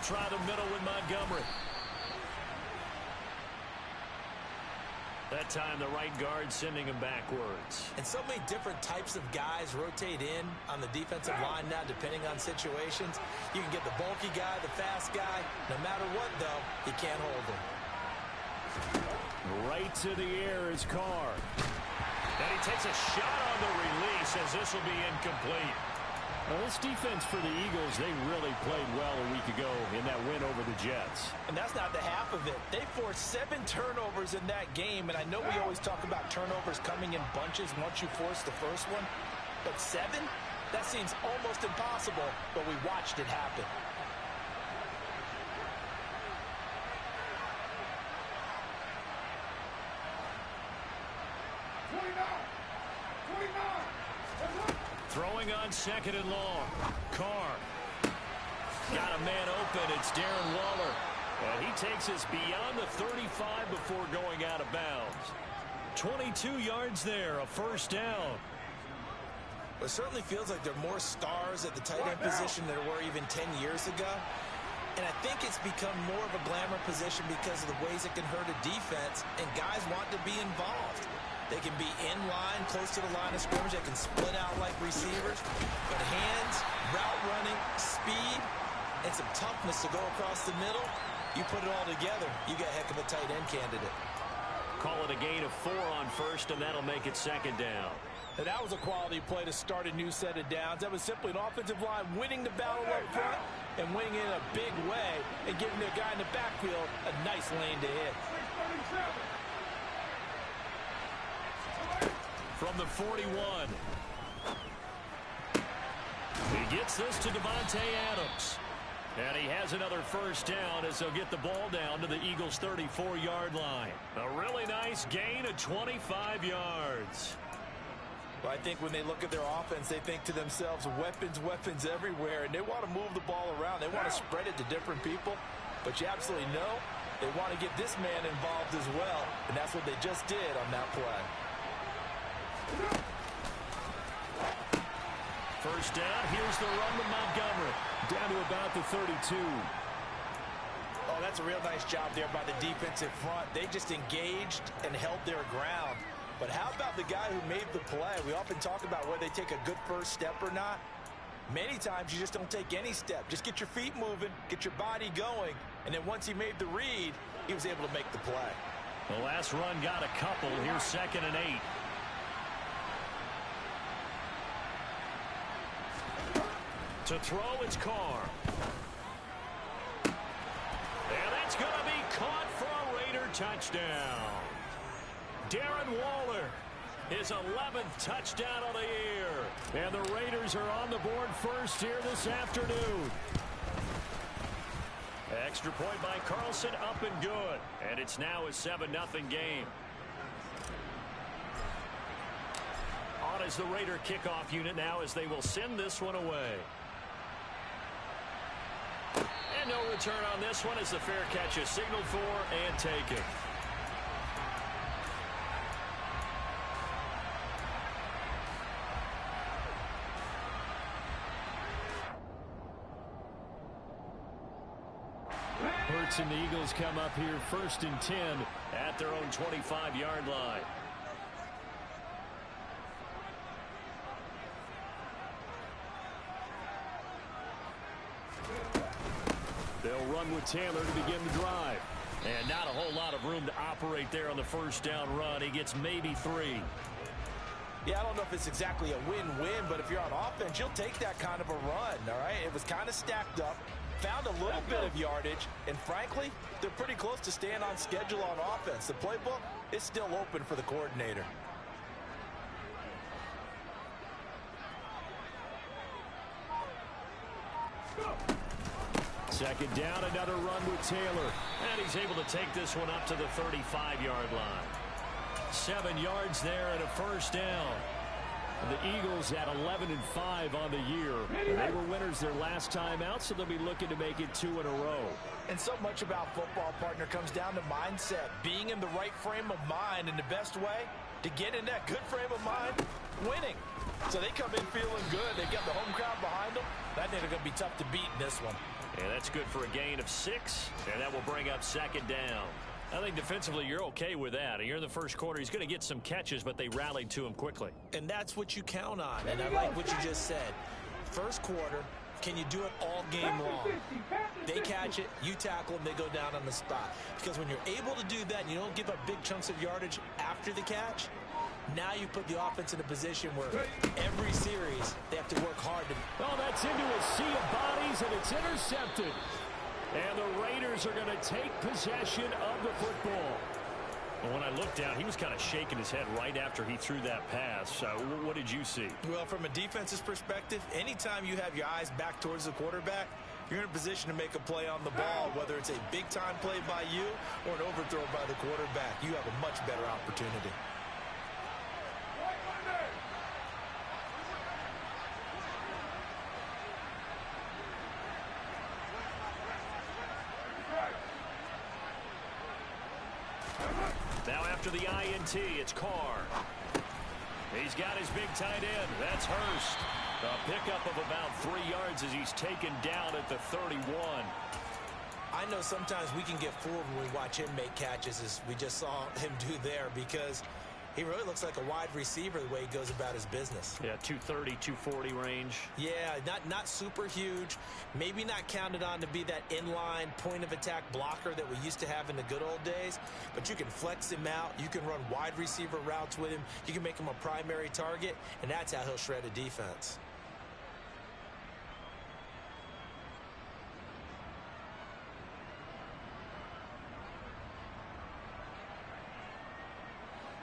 They'll try the middle with Montgomery. That time the right guard sending him backwards. And so many different types of guys rotate in on the defensive line now depending on situations. You can get the bulky guy, the fast guy. No matter what, though, he can't hold him. Right to the air is Carr. And he takes a shot on the release as this will be incomplete. Well, this defense for the Eagles, they really played well a week ago in that win over the Jets. And that's not the half of it. They forced 7 turnovers in that game, and I know we always talk about turnovers coming in bunches once you force the first one, but 7? That seems almost impossible, but we watched it happen. Throwing on second and long. Carr. Got a man open. It's Darren Waller. And he takes us beyond the 35 before going out of bounds. 22 yards there, a first down. Well, it certainly feels like there are more stars at the tight end position than there were even 10 years ago. And I think it's become more of a glamour position because of the ways it can hurt a defense, and guys want to be involved. They can be in line, close to the line of scrimmage. They can split out like receivers. But hands, route running, speed, and some toughness to go across the middle, you put it all together, you got a heck of a tight end candidate. Call it a gain of 4 on first, and that'll make it second down. And that was a quality play to start a new set of downs. That was simply an offensive line winning the battle up front and winning in a big way and giving their guy in the backfield a nice lane to hit. From the 41. He gets this to Davante Adams. And he has another first down as they'll get the ball down to the Eagles' 34-yard line. A really nice gain of 25 yards. Well, I think when they look at their offense, they think to themselves, weapons, weapons everywhere, and they want to move the ball around. They want to spread it to different people, but you absolutely know they want to get this man involved as well, and that's what they just did on that play. First down, here's the run to Montgomery, down to about the 32. Oh, that's a real nice job there by the defensive front. They just engaged and held their ground. But how about the guy who made the play? We often talk about whether they take a good first step or not. Many times you just don't take any step. Just get your feet moving, get your body going, and then once he made the read, he was able to make the play. The last run got a couple. Here's 2nd and 8. To throw, it's Carr. And that's going to be caught for a Raider touchdown. Darren Waller, his 11th touchdown of the year. And the Raiders are on the board first here this afternoon. Extra point by Carlson, up and good. And it's now a 7-0 game. On is the Raider kickoff unit now as they will send this one away. And no return on this one as the fair catch is signaled for and taken. Hurts and the Eagles come up here 1st and 10 at their own 25-yard line. They'll run with Taylor to begin the drive. And not a whole lot of room to operate there on the first down run. He gets maybe 3. Yeah, I don't know if it's exactly a win-win, but if you're on offense, you'll take that kind of a run, all right? It was kind of stacked up, found a little bit of yardage, and frankly, they're pretty close to staying on schedule on offense. The playbook is still open for the coordinator. Second down, another run with Taylor. And he's able to take this one up to the 35-yard line. 7 yards there and a first down. The Eagles at 11-5 on the year. They were winners their last time out, so they'll be looking to make it 2 in a row. And so much about football, partner, comes down to mindset. Being in the right frame of mind, and the best way to get in that good frame of mind, winning. So they come in feeling good. They've got the home crowd behind them. I think they're going to be tough to beat in this one. And that's good for a gain of 6, and that will bring up second down. I think defensively you're okay with that. Here in the first quarter, he's going to get some catches, but they rallied to him quickly. And that's what you count on, and I like what you just said. First quarter, can you do it all game long? They catch it, you tackle them, they go down on the spot. Because when you're able to do that and you don't give up big chunks of yardage after the catch, now you put the offense in a position where every series they have to work hard to. Oh, that's into a sea of bodies, and it's intercepted. And the Raiders are going to take possession of the football. Well, when I looked down, he was kind of shaking his head right after he threw that pass. What did you see? Well, from a defense's perspective, anytime you have your eyes back towards the quarterback, you're in a position to make a play on the ball, whether it's a big-time play by you or an overthrow by the quarterback. You have a much better opportunity. Now after the INT, it's Carr. He's got his big tight end. That's Hurst. A pickup of about 3 yards as he's taken down at the 31. I know sometimes we can get fooled when we watch him make catches, as we just saw him do there, because he really looks like a wide receiver the way he goes about his business. Yeah, 230, 240 range. Yeah, not super huge. Maybe not counted on to be that inline point-of-attack blocker that we used to have in the good old days. But you can flex him out. You can run wide receiver routes with him. You can make him a primary target, and that's how he'll shred a defense.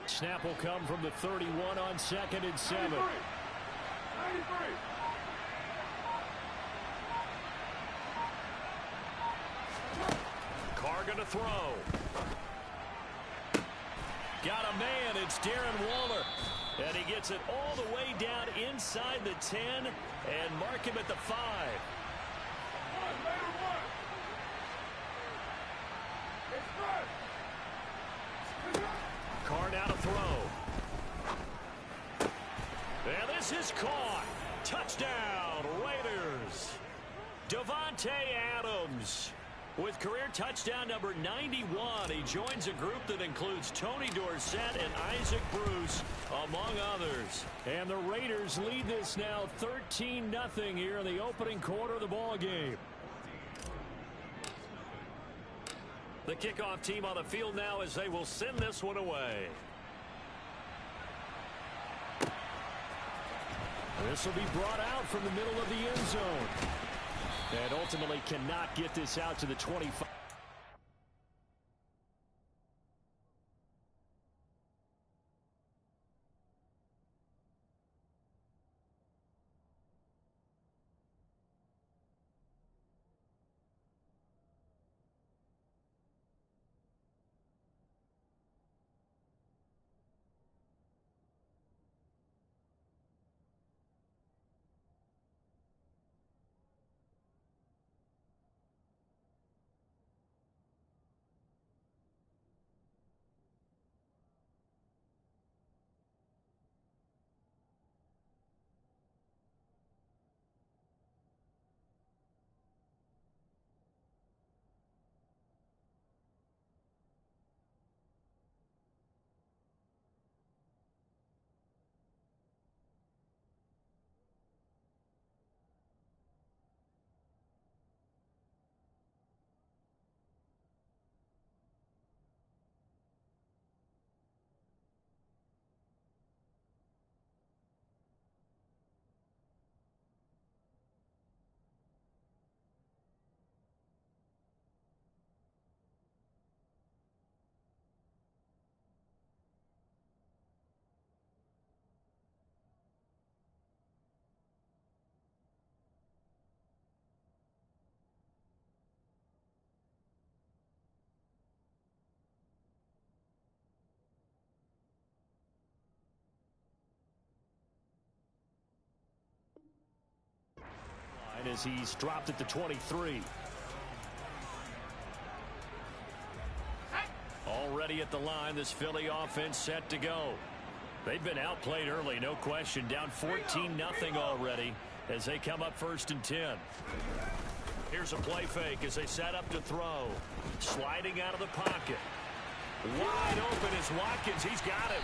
Snap will come from the 31 on 2nd and 7. 93. Carr going to throw. Got a man. It's Darren Waller. And he gets it all the way down inside the 10 and mark him at the 5. Carr now to throw. And this is caught. Touchdown, Raiders. Davante Adams with career touchdown number 91. He joins a group that includes Tony Dorsett and Isaac Bruce, among others. And the Raiders lead this now 13-0 here in the opening quarter of the ball game. The kickoff team on the field now as they will send this one away. This will be brought out from the middle of the end zone. And ultimately cannot get this out to the 25. As he's dropped at the 23. Already at the line, this Philly offense set to go. They've been outplayed early, no question. Down 14-0 already as they come up 1st and 10. Here's a play fake as they set up to throw. Sliding out of the pocket. Wide open is Watkins. He's got him.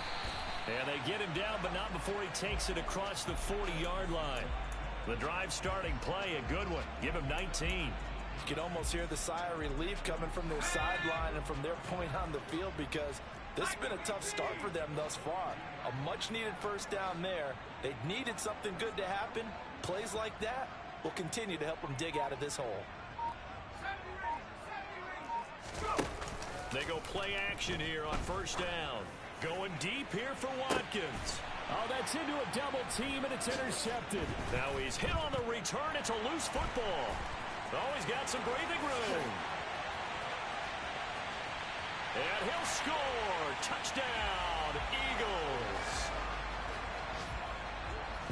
And they get him down, but not before he takes it across the 40-yard line. The drive starting play, a good one. Give him 19. You can almost hear the sigh of relief coming from their sideline and from their point on the field, because this has been a tough start for them thus far. A much-needed first down there. They needed something good to happen. Plays like that will continue to help them dig out of this hole. They go play action here on first down. Going deep here for Watkins. Oh, that's into a double team, and it's intercepted. Now he's hit on the return. It's a loose football. Oh, he's got some breathing room. And he'll score. Touchdown, Eagles.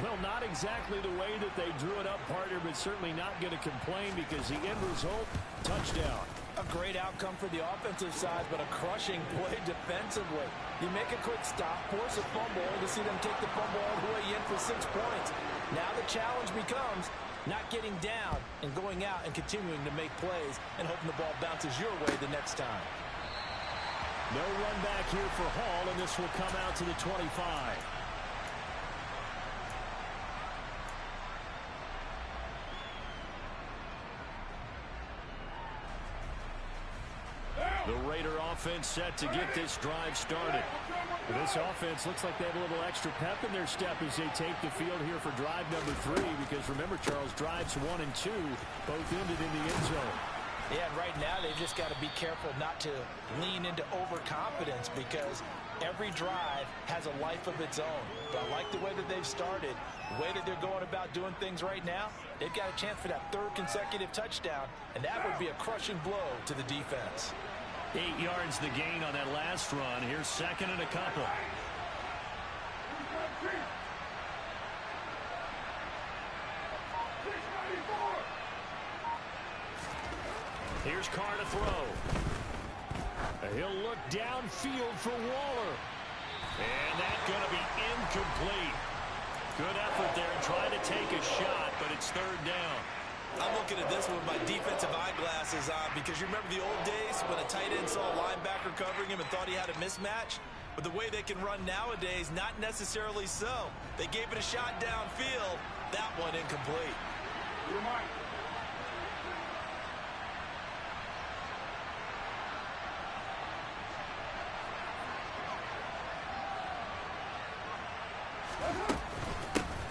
Well, not exactly the way that they drew it up, partner, but certainly not going to complain because the end result, touchdown. A great outcome for the offensive side, but a crushing play defensively. You make a quick stop, force a fumble, to see them take the fumble all the way in for 6 points. Now the challenge becomes not getting down and going out and continuing to make plays and hoping the ball bounces your way the next time. No run back here for Hall, and this will come out to the 25. The Raider offense set to get this drive started. This offense looks like they have a little extra pep in their step as they take the field here for drive number 3, because remember, Charles, drives 1 and 2 both ended in the end zone. Yeah, and right now they've just got to be careful not to lean into overconfidence, because every drive has a life of its own. But I like the way that they've started, the way that they're going about doing things right now. They've got a chance for that 3rd consecutive touchdown, and that would be a crushing blow to the defense. 8 yards the gain on that last run. Here's 2nd and a couple. Here's Carr to throw. He'll look downfield for Waller. And that's going to be incomplete. Good effort there trying to take a shot, but it's 3rd down. I'm looking at this one with my defensive eyeglasses on, because you remember the old days when a tight end saw a linebacker covering him and thought he had a mismatch? But the way they can run nowadays, not necessarily so. They gave it a shot downfield. That one incomplete.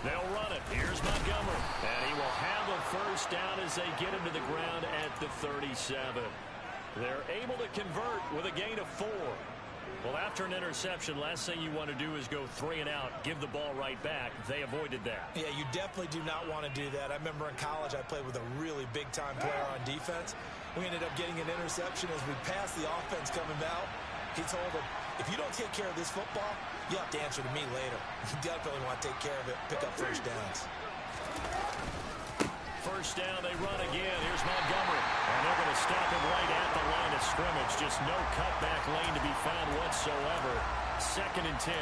They'll run it. Here's Montgomery. And he will have a first down as they get him to the ground at the 37. They're able to convert with a gain of 4. Well, after an interception, last thing you want to do is go 3 and out, give the ball right back. They avoided that. Yeah, you definitely do not want to do that. I remember in college I played with a really big-time player on defense. We ended up getting an interception as we passed the offense coming out. He told him, if you don't take care of this football, you have to answer to me later. You definitely want to take care of it, pick up first downs. First down, they run again. Here's Montgomery. And they're going to stop him right at the line of scrimmage. Just no cutback lane to be found whatsoever. 2nd and 10.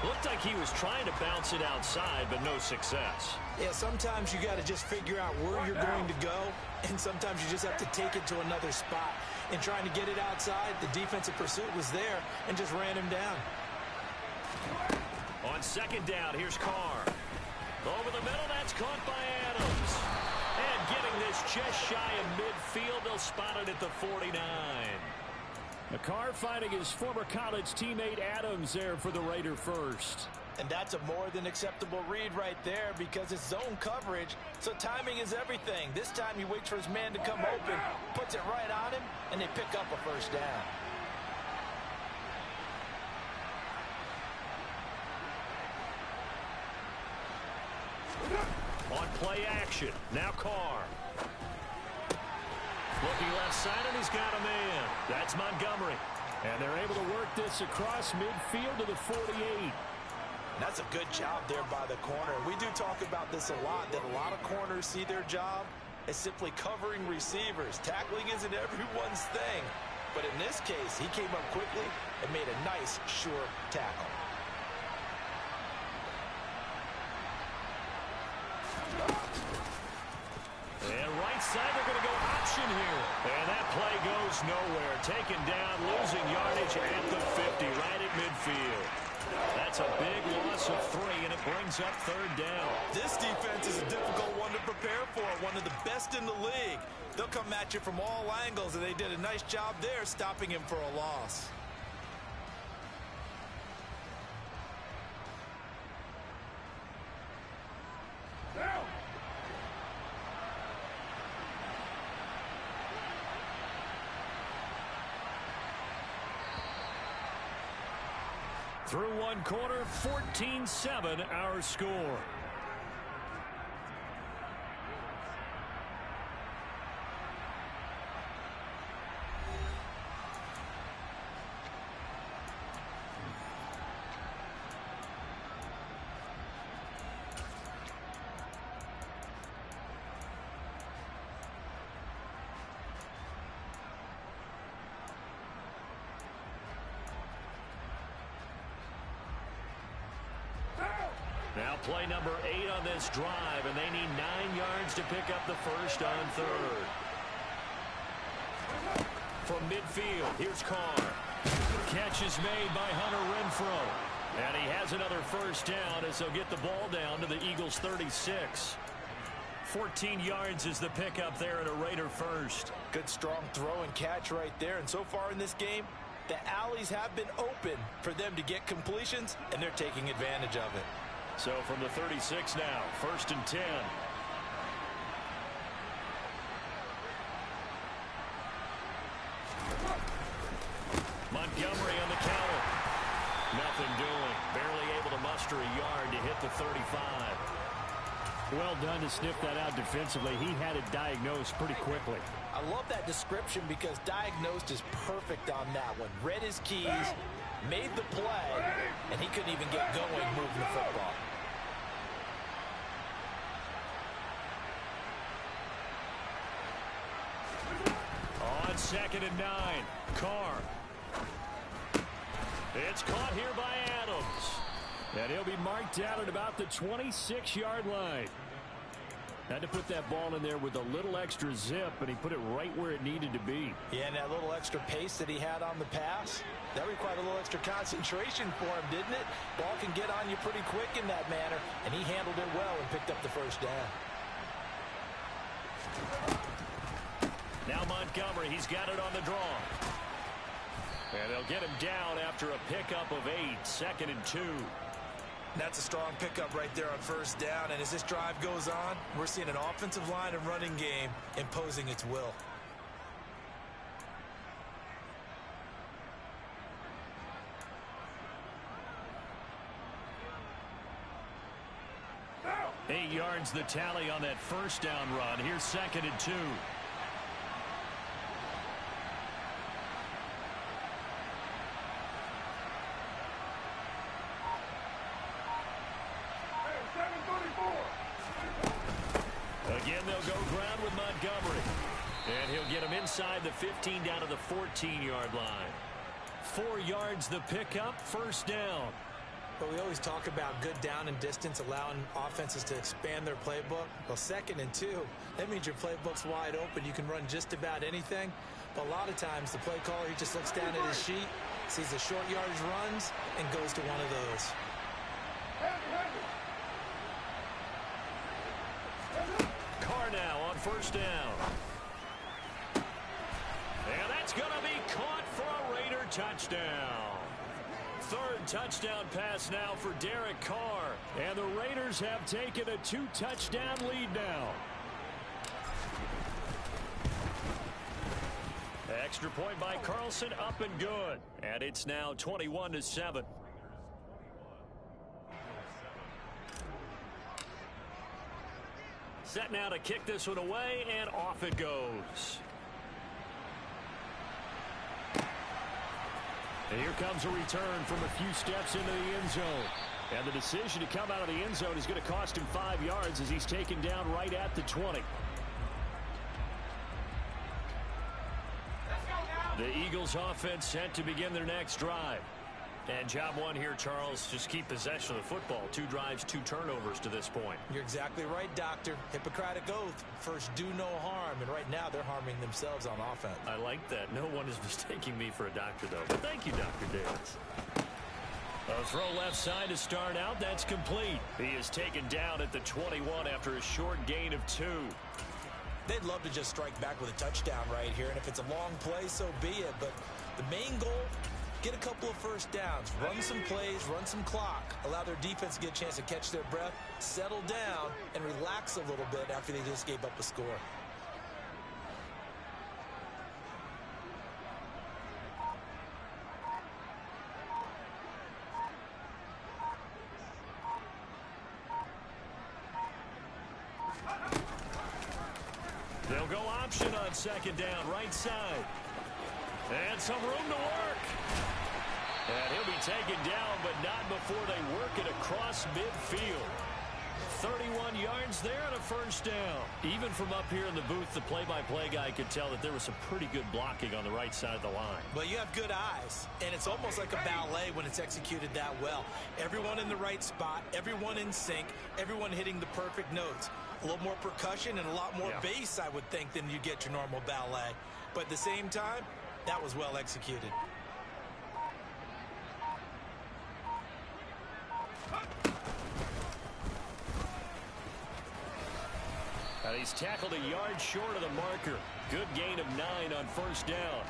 Looked like he was trying to bounce it outside, but no success. Yeah, sometimes you got to just figure out where you're going to go, and sometimes you just have to take it to another spot. And trying to get it outside, the defensive pursuit was there and just ran him down. On 2nd down, here's Carr. Over the middle, that's caught by Adams. And getting this just shy of midfield, they'll spot it at the 49. Carr finding his former college teammate Adams there for the Raider first. And that's a more than acceptable read right there, because it's zone coverage, so timing is everything. This time he waits for his man to come open, puts it right on him, and they pick up a first down. On play action, now Carr. Looking left side, and he's got a man. That's Montgomery. And they're able to work this across midfield to the 48. That's a good job there by the corner. We do talk about this a lot, that a lot of corners see their job as simply covering receivers. Tackling isn't everyone's thing. But in this case, he came up quickly and made a nice, sure tackle. And right And that play goes nowhere. Taken down, losing yardage at the 50, right at midfield. That's a big loss of 3, and it brings up third down. This defense is a difficult one to prepare for, one of the best in the league. They'll come at you from all angles, and they did a nice job there stopping him for a loss. Through one quarter, 14-7 our score. Now play number 8 on this drive, and they need 9 yards to pick up the first on third. From midfield, here's Carr. Catch is made by Hunter Renfrow. And he has another first down as they'll get the ball down to the Eagles' 36. 14 yards is the pickup there at a Raider first. Good strong throw and catch right there. And so far in this game, the alleys have been open for them to get completions, and they're taking advantage of it. So from the 36 now, 1st and 10. Montgomery on the counter. Nothing doing. Barely able to muster a yard to hit the 35. Well done to sniff that out defensively. He had it diagnosed pretty quickly. I love that description because diagnosed is perfect on that one. Read his keys, made the play, and he couldn't even get going moving the football. On 2nd and 9, Carr. It's caught here by Adams. And he'll be marked down at about the 26-yard line. Had to put that ball in there with a little extra zip, and he put it right where it needed to be. Yeah, and that little extra pace that he had on the pass, that required a little extra concentration for him, didn't it? Ball can get on you pretty quick in that manner, and he handled it well and picked up the first down. Now Montgomery, he's got it on the draw. And they'll get him down after a pickup of 8, 2nd and 2. That's a strong pickup right there on first down, and as this drive goes on, we're seeing an offensive line and running game imposing its will. No. 8 yards the tally on that first down run. Here's 2nd and 2. Again, they'll go ground with Montgomery. And he'll get him inside the 15 down to the 14-yard line. 4 yards the pickup, first down. But we always talk about good down and distance, allowing offenses to expand their playbook. Well, 2nd and 2, that means your playbook's wide open. You can run just about anything. But a lot of times, the play caller, he just looks down at his sheet, sees the short yardage runs, and goes to one of those. Carr now on first down. And that's going to be caught for a Raider touchdown. 3rd touchdown pass now for Derek Carr. And the Raiders have taken a 2-touchdown lead now. Extra point by Carlson, up and good. And it's now 21-7. Set now to kick this one away, and off it goes. And here comes a return from a few steps into the end zone. And the decision to come out of the end zone is going to cost him 5 yards as he's taken down right at the 20. The Eagles offense set to begin their next drive. And job one here, Charles, just keep possession of the football. 2 drives, 2 turnovers to this point. You're exactly right, Doctor. Hippocratic oath. First, do no harm. And right now, they're harming themselves on offense. I like that. No one is mistaking me for a doctor, though. But thank you, Dr. Davis. A throw left side to start out. That's complete. He is taken down at the 21 after a short gain of 2. They'd love to just strike back with a touchdown right here. And if it's a long play, so be it. But the main goal, get a couple of first downs, run some plays, run some clock, allow their defense to get a chance to catch their breath, settle down, and relax a little bit after they just gave up a score. They'll go option on second down, right side. And some room to work. And he'll be taken down, but not before they work it across midfield. 31 yards there and a first down. Even from up here in the booth, the play-by-play guy could tell that there was some pretty good blocking on the right side of the line. Well, you have good eyes, and it's almost like a ballet when it's executed that well. Everyone in the right spot, everyone in sync, everyone hitting the perfect notes. A little more percussion and a lot more bass, I would think, than you get your normal ballet. But at the same time, that was well executed. And he's tackled a yard short of the marker. Good gain of 9 on first down.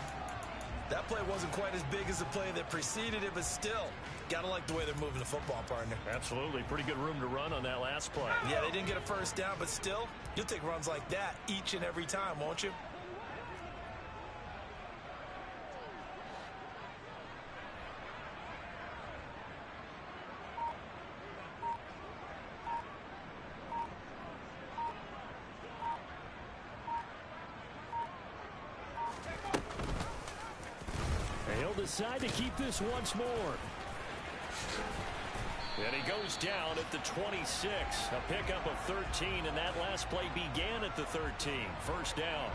That play wasn't quite as big as the play that preceded it, but still, gotta like the way they're moving the football, partner. Absolutely. Pretty good room to run on that last play. Yeah, they didn't get a first down, but still, you'll take runs like that each and every time, won't you? He'll decide to keep this once more. And he goes down at the 26. A pickup of 13, and that last play began at the 13. First down.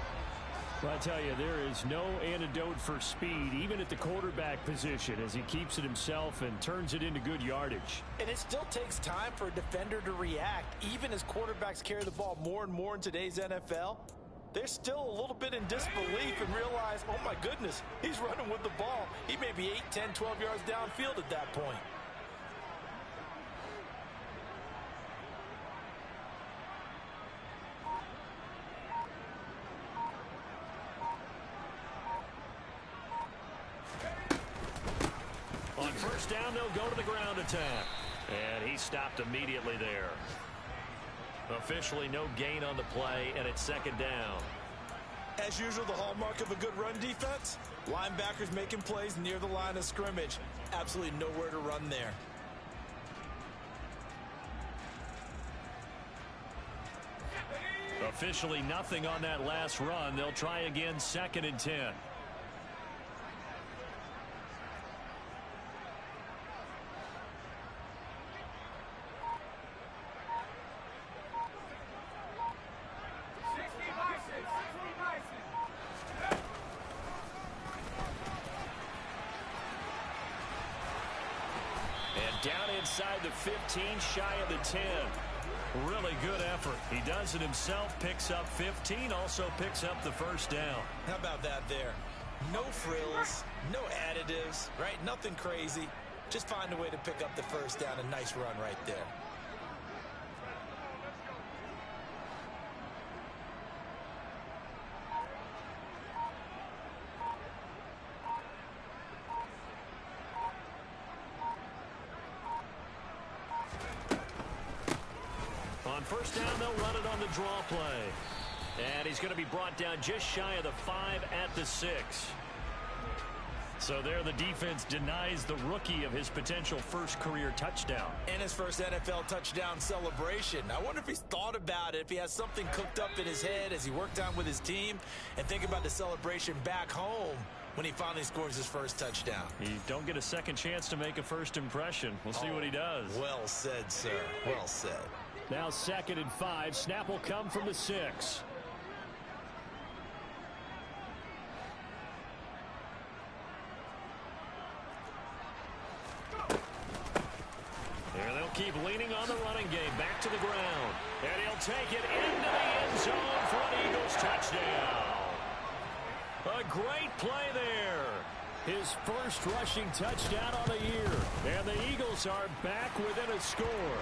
Well, I tell you, there is no antidote for speed, even at the quarterback position, as he keeps it himself and turns it into good yardage. And it still takes time for a defender to react. Even as quarterbacks carry the ball more and more in today's NFL, they're still a little bit in disbelief and realize, oh my goodness, he's running with the ball. He may be 8, 10, 12 yards downfield at that point. On first down, they'll go to the ground attack. And he stopped immediately there. Officially no gain on the play, and it's second down. As usual, the hallmark of a good run defense, linebackers making plays near the line of scrimmage. Absolutely nowhere to run there. Officially nothing on that last run. They'll try again, second and 10. Down inside the 15, shy of the 10. Really good effort. He does it himself, picks up 15, also picks up the first down. How about that there? No frills, no additives, right? Nothing crazy. Just find a way to pick up the first down. A nice run right there. First down, they'll run it on the draw play. And he's going to be brought down just shy of the 5 at the 6. So there the defense denies the rookie of his potential first career touchdown. And his first NFL touchdown celebration. I wonder if he's thought about it, if he has something cooked up in his head as he worked on with his team, and think about the celebration back home when he finally scores his first touchdown. You don't get a second chance to make a first impression. We'll see what he does. Well said, sir. Well said. Now second and 5. Snap will come from the 6. keep leaning on the running game. Back to the ground. And he'll take it into the end zone for an Eagles touchdown. A great play there. His first rushing touchdown on the year. And the Eagles are back within a score.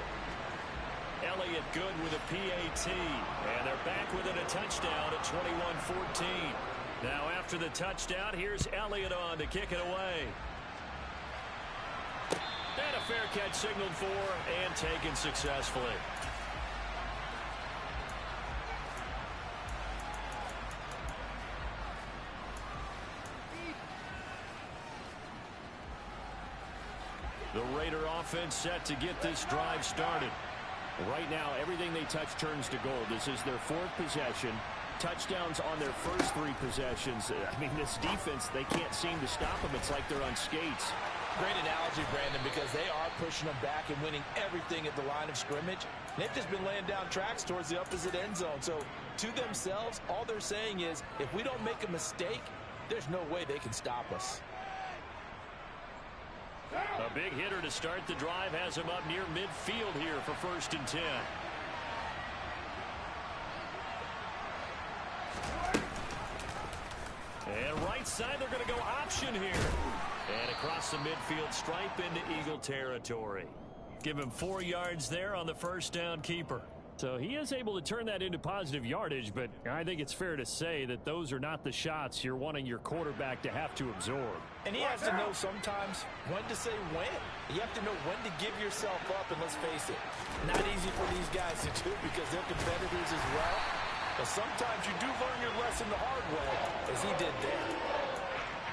Elliott good with a PAT. And they're back within a touchdown at 21-14. Now after the touchdown, here's Elliott on to kick it away. And a fair catch signaled for and taken successfully. The Raider offense set to get this drive started. Right now, everything they touch turns to gold. This is their fourth possession. Touchdowns on their first three possessions. I mean, this defense, they can't seem to stop them. It's like they're on skates. Great analogy, Brandon, because they are pushing them back and winning everything at the line of scrimmage. They've just been laying down tracks towards the opposite end zone. So, to themselves, all they're saying is, if we don't make a mistake, there's no way they can stop us. A big hitter to start the drive has him up near midfield here for 1st and 10. And right side, they're going to go option here. And across the midfield stripe into Eagle territory. Give him 4 yards there on the first down keeper. So he is able to turn that into positive yardage, but I think it's fair to say that those are not the shots you're wanting your quarterback to have to absorb. And he has to know sometimes when to say when. You have to know when to give yourself up, and let's face it, not easy for these guys to do because they're competitors as well. But sometimes you do learn your lesson the hard way, as he did there.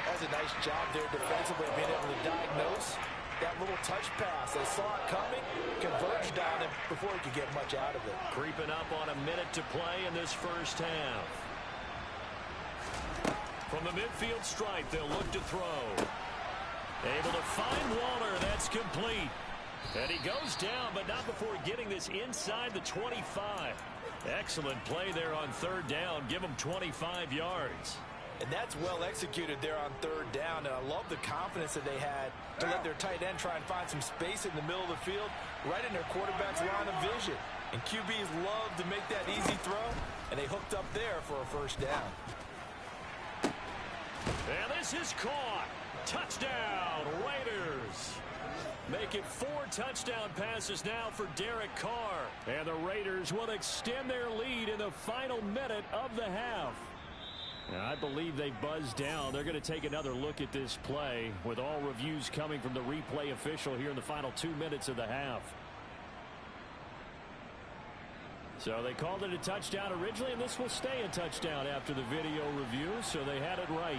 That's a nice job there defensively, being able to diagnose that little touch pass. They saw it coming, converged on him before he could get much out of it. Creeping up on a minute to play in this first half. From the midfield stripe, they'll look to throw. Able to find Waller. That's complete. And he goes down, but not before getting this inside the 25. Excellent play there on 3rd down. Give him 25 yards. And that's well executed there on 3rd down. And I love the confidence that they had to let their tight end try and find some space in the middle of the field, right in their quarterback's line of vision. And QBs love to make that easy throw, and they hooked up there for a 1st down. And this is caught. Touchdown, Raiders. Make it 4 touchdown passes now for Derek Carr. And the Raiders will extend their lead in the final minute of the half. Now, I believe they buzzed down. They're going to take another look at this play with all reviews coming from the replay official here in the final 2 minutes of the half. So they called it a touchdown originally, and this will stay a touchdown after the video review, so they had it right.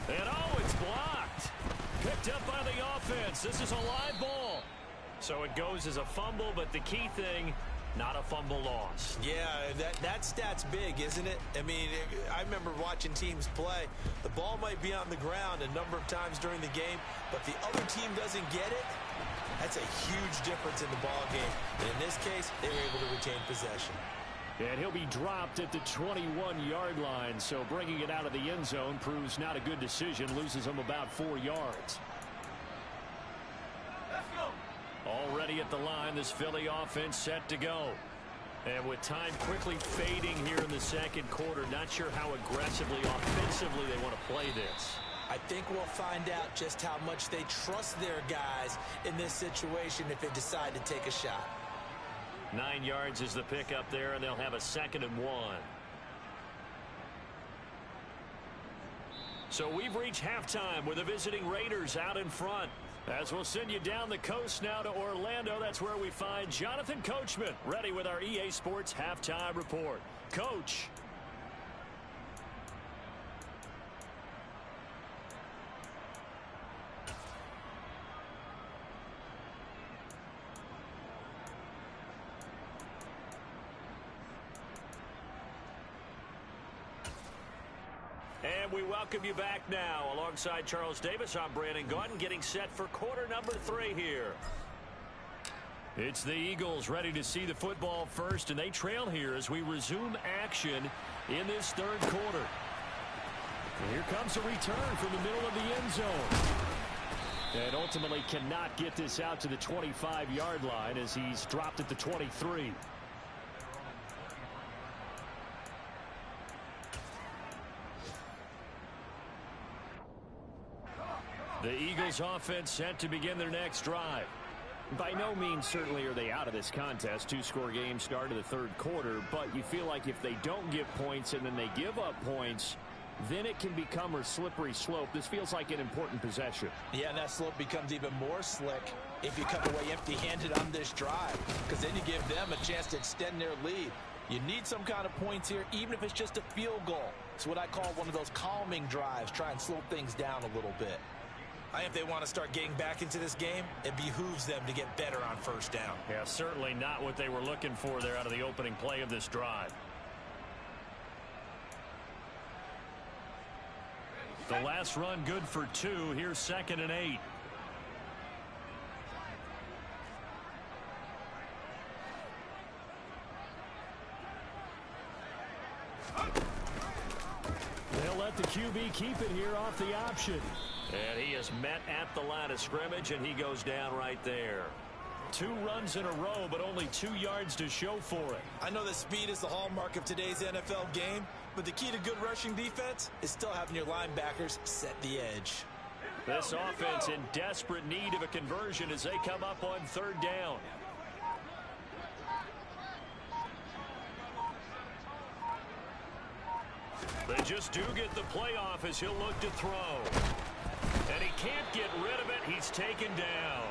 And oh, it's blocked. Picked up by the offense. This is a live ball. So it goes as a fumble, but the key thing, not a fumble loss. Yeah, that stat's big, isn't it? I mean, I remember watching teams play. The ball might be on the ground a number of times during the game, but the other team doesn't get it. That's a huge difference in the ball game. And in this case, they were able to retain possession. And he'll be dropped at the 21-yard line, so bringing it out of the end zone proves not a good decision, loses him about 4 yards. Let's go. Already at the line, this Philly offense set to go. And with time quickly fading here in the second quarter, not sure how aggressively, offensively they want to play this. I think we'll find out just how much they trust their guys in this situation if they decide to take a shot. 9 yards is the pickup there, and they'll have a 2nd and 1. So we've reached halftime with the visiting Raiders out in front. As we'll send you down the coast now to Orlando, that's where we find Jonathan Coachman, ready with our EA Sports Halftime Report. Coach. And we welcome you back now. Alongside Charles Davis, I'm Brandon Gaudin, getting set for quarter number 3 here. It's the Eagles ready to see the football first, and they trail here as we resume action in this third quarter. And here comes a return from the middle of the end zone. And ultimately cannot get this out to the 25-yard line as he's dropped at the 23. The Eagles offense set to begin their next drive. By no means certainly are they out of this contest. Two-score game start of the third quarter, but you feel like if they don't get points and then they give up points, then it can become a slippery slope. This feels like an important possession. Yeah, and that slope becomes even more slick if you come away empty-handed on this drive, because then you give them a chance to extend their lead. You need some kind of points here, even if it's just a field goal. It's what I call one of those calming drives. Try and slow things down a little bit. If they want to start getting back into this game, it behooves them to get better on first down. Yeah, certainly not what they were looking for there out of the opening play of this drive. The last run good for 2. Here's 2nd and 8. They'll let the QB keep it here off the option. And he is met at the line of scrimmage, and he goes down right there. 2 runs in a row, but only 2 yards to show for it. I know that speed is the hallmark of today's NFL game, but the key to good rushing defense is still having your linebackers set the edge. This offense in desperate need of a conversion as they come up on 3rd down. They just do get the playoff as he'll look to throw. And he can't get rid of it. He's taken down.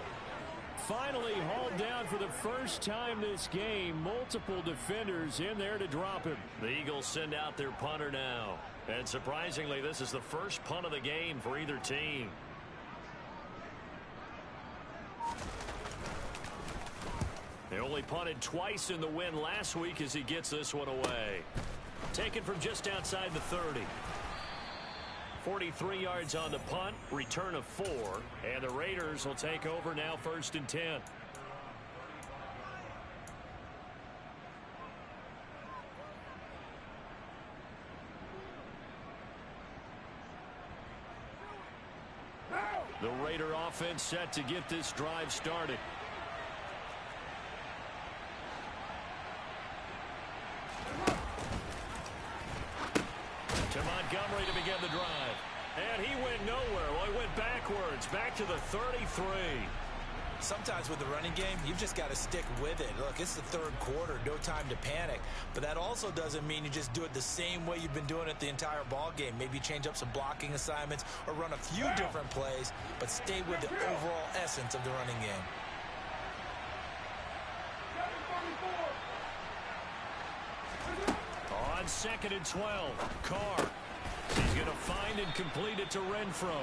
Finally hauled down for the first time this game. Multiple defenders in there to drop him. The Eagles send out their punter now. And surprisingly, this is the first punt of the game for either team. They only punted twice in the win last week as he gets this one away. Taken from just outside the 30. 43 yards on the punt, return of 4, and the Raiders will take over now 1st and 10. The Raider offense set to get this drive started. To Montgomery to begin the drive. And he went nowhere. Well, he went backwards, back to the 33. Sometimes with the running game, you've just got to stick with it. Look, it's the third quarter, no time to panic. But that also doesn't mean you just do it the same way you've been doing it the entire ball game. Maybe change up some blocking assignments or run a few different plays, but stay with the overall essence of the running game. On 2nd and 12, Carr. He's going to find and complete it to Renfro.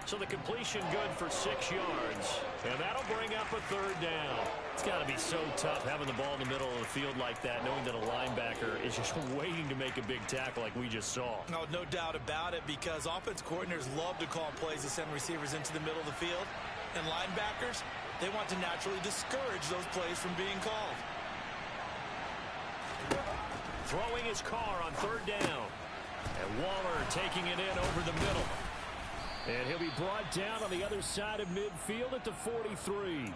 So the completion good for 6 yards. And that'll bring up a 3rd down. It's got to be so tough having the ball in the middle of the field like that, knowing that a linebacker is just waiting to make a big tackle like we just saw. No doubt about it, because offense coordinators love to call plays to send receivers into the middle of the field. And linebackers, they want to naturally discourage those plays from being called. Throwing his Carr on 3rd down. And Waller taking it in over the middle. And he'll be brought down on the other side of midfield at the 43.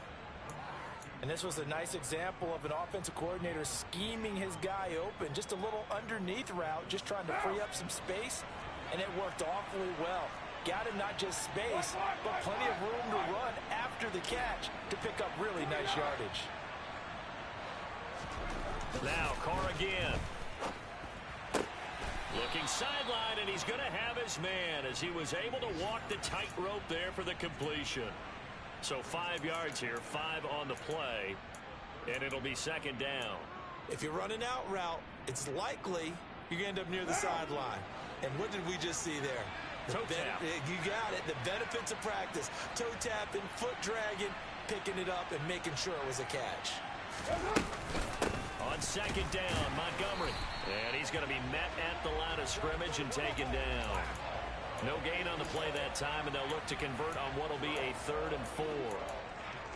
And this was a nice example of an offensive coordinator scheming his guy open. Just a little underneath route, just trying to free up some space. And it worked awfully well. Got him not just space, but plenty of room to run after the catch to pick up really nice yardage. Now Carr again. Looking sideline, and he's going to have his man as he was able to walk the tightrope there for the completion. So 5 yards here, 5 on the play, and it'll be 2nd down. If you're running out route, it's likely you're going to end up near the sideline. And what did we just see there? Toe tap. You got it. The benefits of practice. Toe tapping, foot dragging, picking it up, and making sure it was a catch. On 2nd down, Montgomery. And he's going to be met at the line of scrimmage and taken down. No gain on the play that time, and they'll look to convert on what will be a 3rd and 4.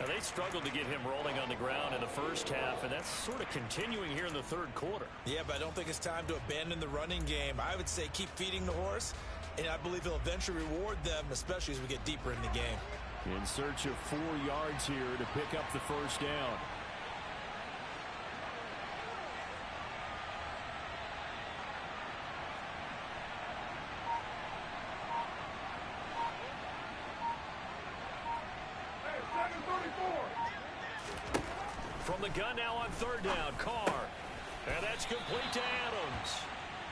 Now, they struggled to get him rolling on the ground in the first half, and that's sort of continuing here in the third quarter. Yeah, but I don't think it's time to abandon the running game. I would say keep feeding the horse, and I believe he'll eventually reward them, especially as we get deeper in the game. In search of 4 yards here to pick up the first down. From the gun now on third down, Carr. And that's complete to Adams.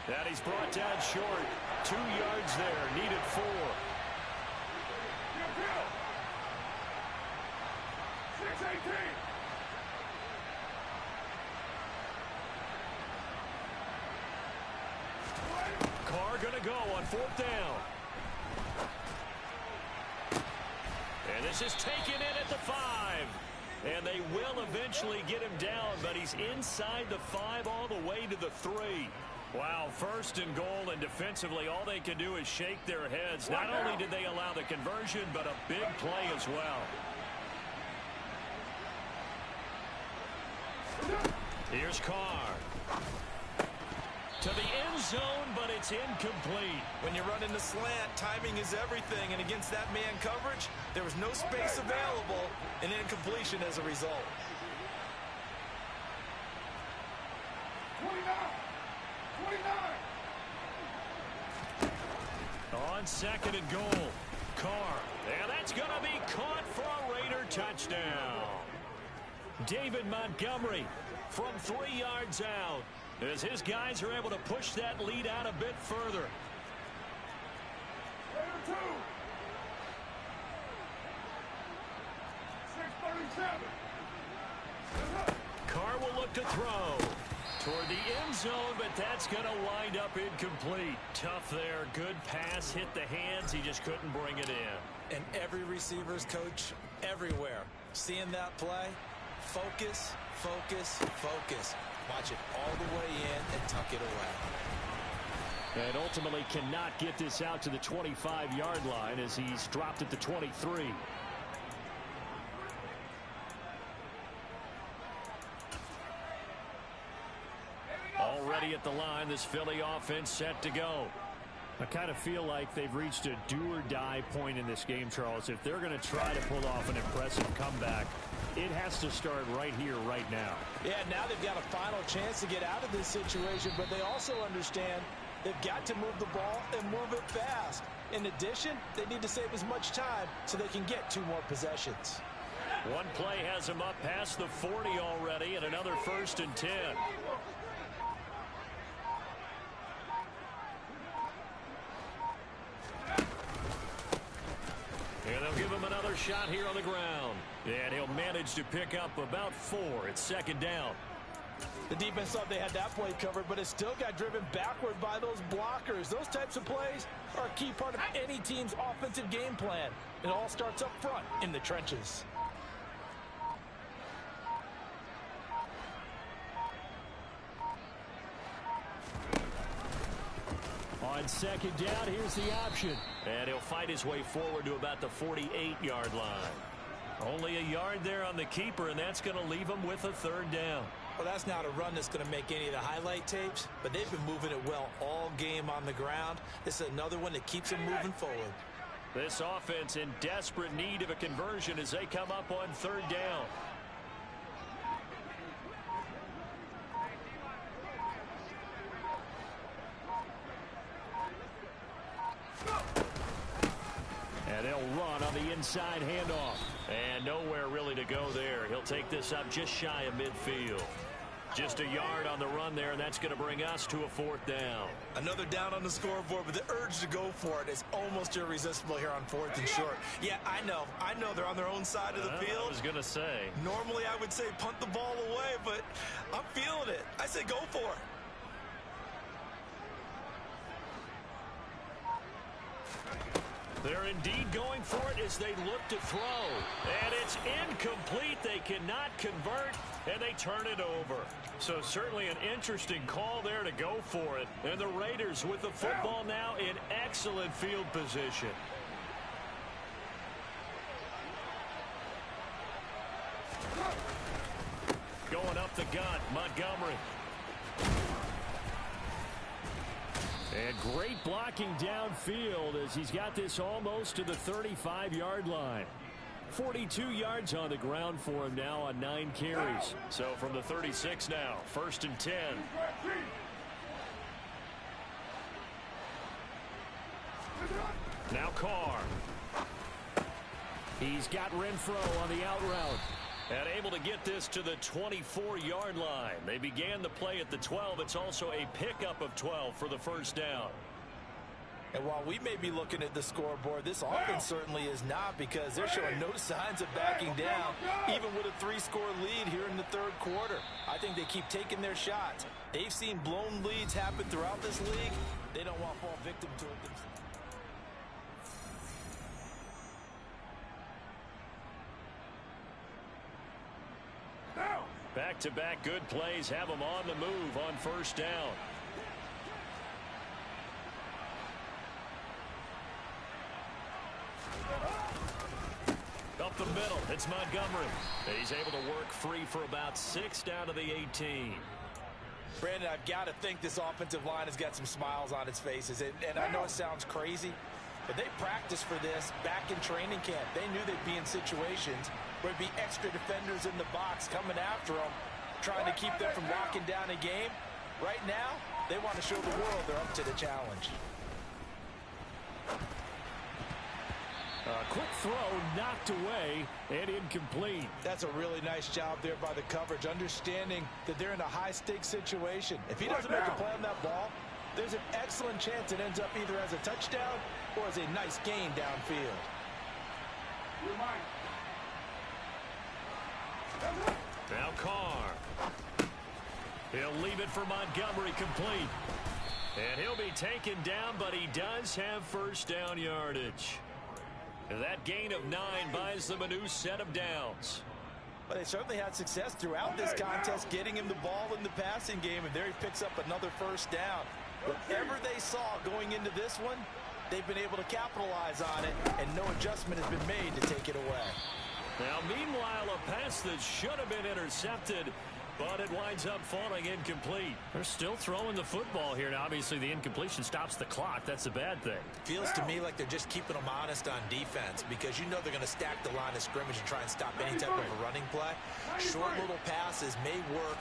And he's brought down short. 2 yards there, needed 4. 6-18. Carr going to go on fourth down. And this is taken in at the 5. And they will eventually get him down, but he's inside the 5 all the way to the 3. Wow, first and goal, and defensively all they can do is shake their heads. Not only did they allow the conversion, but a big play as well. Here's Carr. To the end zone, but it's incomplete. When you run in the slant, timing is everything, and against that man coverage, there was no space available, and incompletion as a result. 29. On second and goal, Carr. And that's going to be caught for a Raider touchdown. David Montgomery from 3 yards out, as his guys are able to push that lead out a bit further. Raider 2. 6:37. Carr will look to throw toward the end zone, but that's going to wind up incomplete. Tough there. Good pass. Hit the hands. He just couldn't bring it in. And every receiver's coach everywhere. Seeing that play, focus, focus, focus. Watch it all the way in and tuck it away. And ultimately cannot get this out to the 25-yard line as he's dropped at the 23. Already at the line, this Philly offense set to go. I kind of feel like they've reached a do-or-die point in this game, Charles. If they're going to try to pull off an impressive comeback, it has to start right here, right now. Yeah, now they've got a final chance to get out of this situation, but they also understand they've got to move the ball and move it fast. In addition, they need to save as much time so they can get 2 more possessions. One play has him up past the 40 already, and another 1st and 10. And they'll give him another shot here on the ground. And he'll manage to pick up about 4. It's 2nd down. The defense thought they had that play covered, but it still got driven backward by those blockers. Those types of plays are a key part of any team's offensive game plan. It all starts up front in the trenches. On 2nd down, here's the option. And he'll fight his way forward to about the 48-yard line. Only a yard there on the keeper, and that's going to leave him with a 3rd down. Well, that's not a run that's going to make any of the highlight tapes, but they've been moving it well all game on the ground. This is another one that keeps them moving forward. This offense in desperate need of a conversion as they come up on 3rd down. And they'll run on the inside handoff. And nowhere really to go there. He'll take this up just shy of midfield. Just a yard on the run there, and that's going to bring us to a 4th down. Another down on the scoreboard, but the urge to go for it is almost irresistible here on 4th and short. Yeah, I know they're on their own side of the field. I was going to say. Normally I would say punt the ball away, but I'm feeling it. I say go for it. They're indeed going for it as they look to throw. And it's incomplete. They cannot convert, and they turn it over. So certainly an interesting call there to go for it. And the Raiders with the football now in excellent field position. Great blocking downfield as he's got this almost to the 35-yard line. 42 yards on the ground for him now on 9 carries. So from the 36 now, 1st and 10. Now Carr. He's got Renfro on the out route. And able to get this to the 24-yard line. They began the play at the 12. It's also a pickup of 12 for the first down. And while we may be looking at the scoreboard, this offense certainly is not, because they're showing no signs of backing down, even with a 3-score lead here in the 3rd quarter. I think they keep taking their shots. They've seen blown leads happen throughout this league. They don't want to fall victim to it themselves. Back-to-back good plays have them on the move on 1st down. Up the middle, it's Montgomery. He's able to work free for about 6 down to the 18. Brandon, I've got to think this offensive line has got some smiles on its faces. And I know it sounds crazy, but they practiced for this back in training camp. They knew they'd be in situations where there'd be extra defenders in the box coming after them, trying to keep them from locking down a game. Right now, they want to show the world they're up to the challenge. A quick throw knocked away and incomplete. That's a really nice job there by the coverage, understanding that they're in a high-stakes situation. If he doesn't make a play on that ball, there's an excellent chance it ends up either as a touchdown or as a nice gain downfield. Now Carr. He'll leave it for Montgomery complete. And he'll be taken down, but he does have 1st down yardage. That gain of 9 buys them a new set of downs. Well, they certainly had success throughout this contest, getting him the ball in the passing game, and there he picks up another 1st down. Whatever they saw going into this one, they've been able to capitalize on it, and no adjustment has been made to take it away. Now, meanwhile, a pass that should have been intercepted, but it winds up falling incomplete. They're still throwing the football here. Now, obviously, the incompletion stops the clock. That's a bad thing. Feels to me like they're just keeping them honest on defense, because you know they're going to stack the line of scrimmage and try and stop any type of a running play. Short little passes may work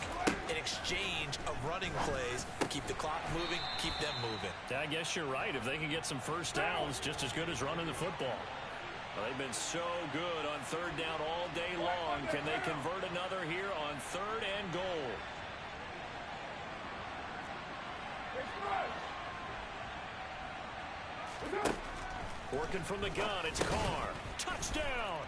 in exchange of running plays. Keep the clock moving, keep them moving. I guess you're right. If they can get some 1st downs, just as good as running the football. Well, they've been so good on 3rd down all day long. Can they convert another here on 3rd and goal? Working from the gun, it's Carr. Touchdown!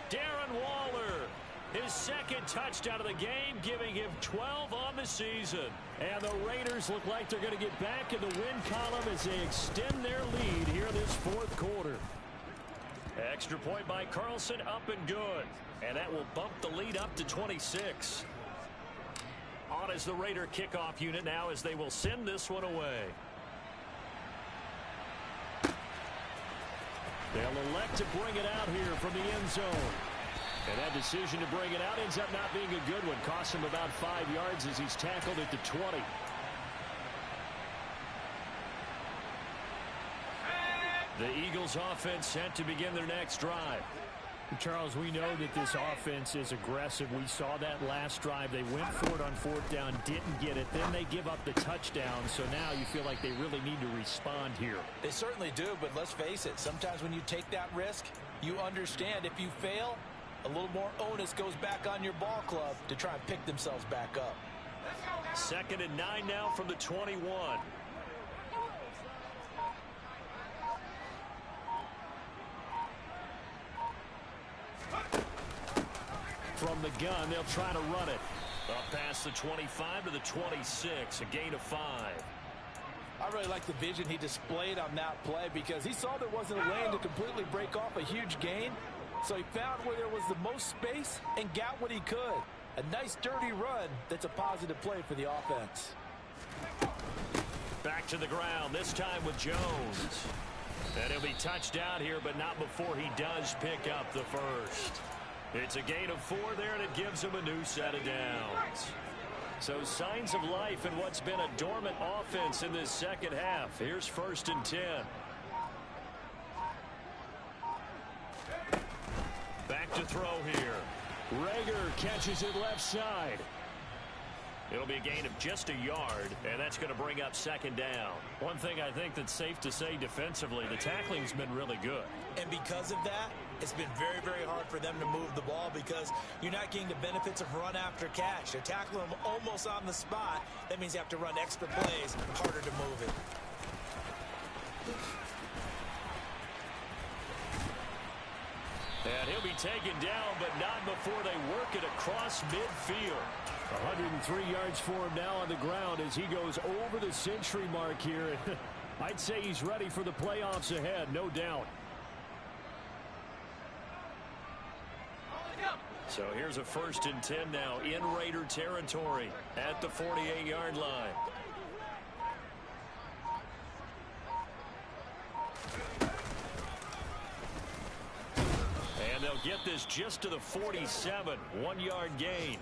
Darren Waller, his 2nd touchdown of the game, giving him 12 on the season. And the Raiders look like they're going to get back in the win column as they extend their lead here in this 4th quarter. Extra point by Carlson, up and good. And that will bump the lead up to 26. On is the Raider kickoff unit now as they will send this one away. They'll elect to bring it out here from the end zone. And that decision to bring it out ends up not being a good one. Costs him about 5 yards as he's tackled at the 20. The Eagles offense set to begin their next drive. Charles, we know that this offense is aggressive. We saw that last drive. They went for it on 4th down, didn't get it. Then they give up the touchdown. So now you feel like they really need to respond here. They certainly do, but let's face it. Sometimes when you take that risk, you understand if you fail, a little more onus goes back on your ball club to try and pick themselves back up. 2nd and 9 now from the 21. From the gun, they'll try to run it. Up past the 25 to the 26, a gain of 5. I really like the vision he displayed on that play, because he saw there wasn't a lane to completely break off a huge gain. So he found where there was the most space and got what he could. A nice dirty run that's a positive play for the offense. Back to the ground, this time with Jones. And he'll be touched down here, but not before he does pick up the 1st. It's a gain of 4 there, and it gives him a new set of downs. So signs of life in what's been a dormant offense in this second half. Here's 1st and 10. Back to throw here. Reagor catches it left side. It'll be a gain of just a yard, and that's going to bring up 2nd down. One thing I think that's safe to say defensively, the tackling's been really good. And because of that, it's been very, very hard for them to move the ball because you're not getting the benefits of run after catch. They're tackling them almost on the spot. That means you have to run extra plays, harder to move it. And he'll be taken down, but not before they work it across midfield. 103 yards for him now on the ground as he goes over the century mark here. I'd say he's ready for the playoffs ahead, no doubt. So here's a 1st and 10 now in Raider territory at the 48-yard line. And they'll get this just to the 47, 1-yard gain.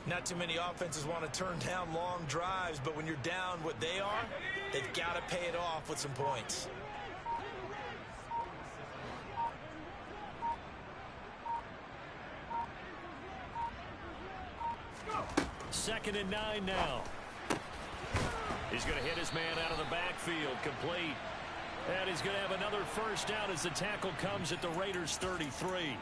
Not too many offenses want to turn down long drives, but when you're down what they are, they've got to pay it off with some points. Second and 9 now. He's going to hit his man out of the backfield, complete. And he's going to have another 1st down as the tackle comes at the Raiders' 33.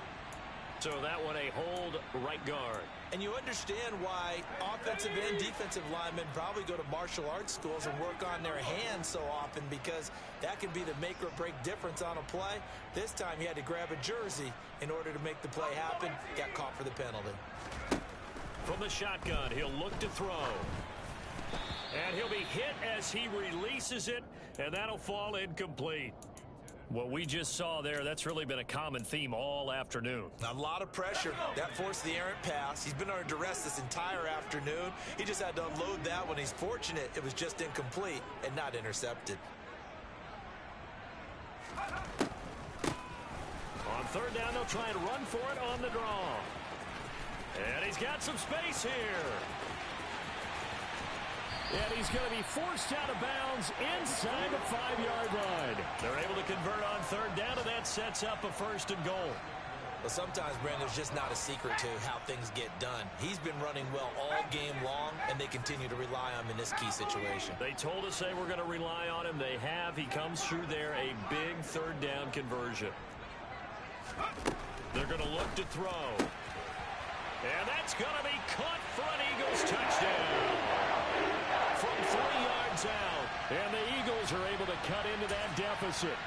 So that one a hold right guard. And you understand why offensive and defensive linemen probably go to martial arts schools and work on their hands so often, because that can be the make or break difference on a play. This time he had to grab a jersey in order to make the play happen. Got caught for the penalty. From the shotgun, he'll look to throw. And he'll be hit as he releases it, and that'll fall incomplete. What we just saw there, that's really been a common theme all afternoon. A lot of pressure. That forced the errant pass. He's been under duress this entire afternoon. He just had to unload that one. He's fortunate it was just incomplete and not intercepted. On 3rd down, they'll try and run for it on the draw. And he's got some space here. And he's going to be forced out of bounds inside the 5-yard line. They're able to convert on 3rd down, and that sets up a 1st and goal. Well, sometimes, Brandon, there's just not a secret to how things get done. He's been running well all game long, and they continue to rely on him in this key situation. They told us they were going to rely on him. They have. He comes through there, a big 3rd down conversion. They're going to look to throw. And that's going to be caught for an Eagles touchdown. From 3 yards out. And the Eagles are able to cut into that deficit.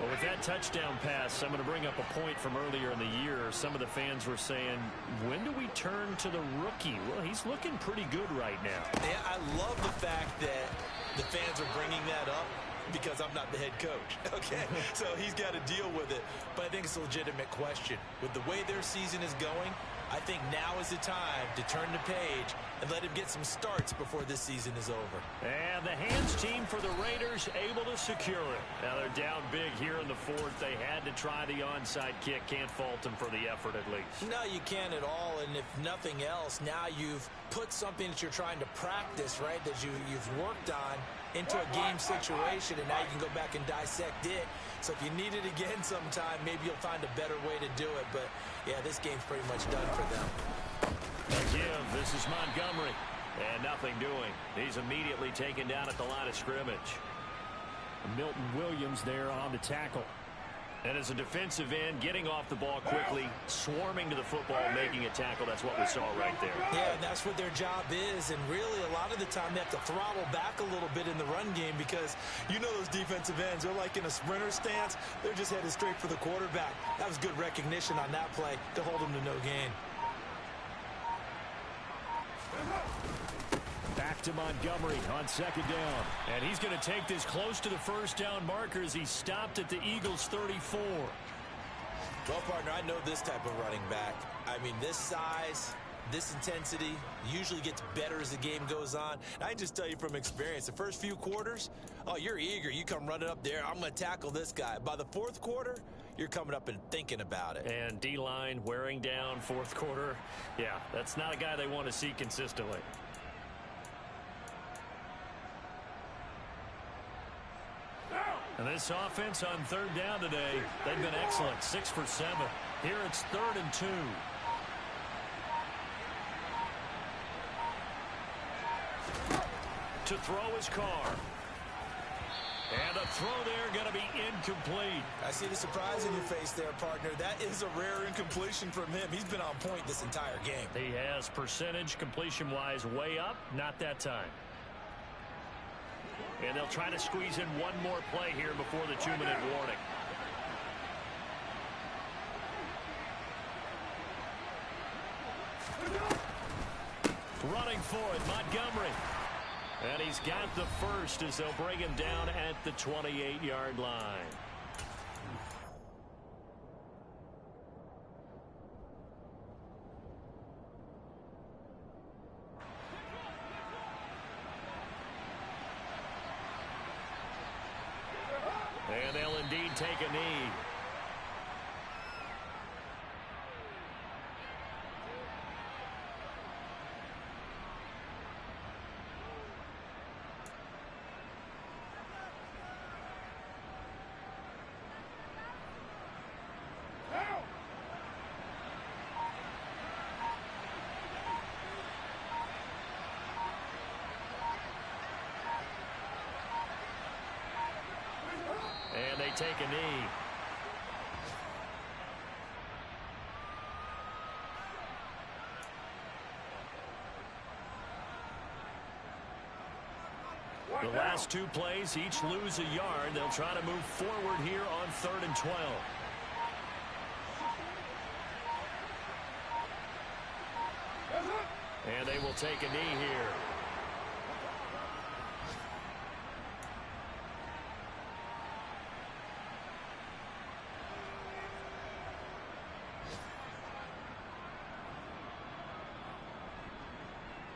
Well, with that touchdown pass, I'm going to bring up a point from earlier in the year. Some of the fans were saying, when do we turn to the rookie? Well, he's looking pretty good right now. Yeah, I love the fact that the fans are bringing that up, because I'm not the head coach, okay? So he's got to deal with it. But I think it's a legitimate question. With the way their season is going, I think now is the time to turn the page and let him get some starts before this season is over. And the hands team for the Raiders able to secure it. Now they're down big here in the 4th. They had to try the onside kick. Can't fault them for the effort at least. No, you can't at all. And if nothing else, now you've put something that you're trying to practice, right, that you've worked on into a game situation, and now you can go back and dissect it. So if you need it again sometime, maybe you'll find a better way to do it. But, yeah, this game's pretty much done for them. Again, this is Montgomery. And nothing doing. He's immediately taken down at the line of scrimmage. Milton Williams there on the tackle. And as a defensive end, getting off the ball quickly, swarming to the football, making a tackle, that's what we saw right there. Yeah, and that's what their job is. And really, a lot of the time, they have to throttle back a little bit in the run game, because you know those defensive ends, they're like in a sprinter stance. They're just headed straight for the quarterback. That was good recognition on that play to hold them to no gain. Back to Montgomery on 2nd down. And he's going to take this close to the 1st down marker as he stopped at the Eagles' 34. Well, partner, I know this type of running back. I mean, this size, this intensity usually gets better as the game goes on. And I can just tell you from experience, the first few quarters, oh, you're eager. You come running up there, I'm going to tackle this guy. By the 4th quarter, you're coming up and thinking about it. And D-line wearing down fourth quarter. Yeah, that's not a guy they want to see consistently. And this offense on third down today, they've been excellent. 6 for 7. Here it's 3rd and 2. To throw his car. And a throw there going to be incomplete. I see the surprise in your face there, partner. That is a rare incompletion from him. He's been on point this entire game. He has percentage completion-wise way up. Not that time. And they'll try to squeeze in one more play here before the 2-minute warning. Running for it, Montgomery. And he's got the first as they'll bring him down at the 28-yard line. And they'll indeed take a knee. And they take a knee. The last 2 plays, each lose a yard. They'll try to move forward here on 3rd and 12. And they will take a knee here.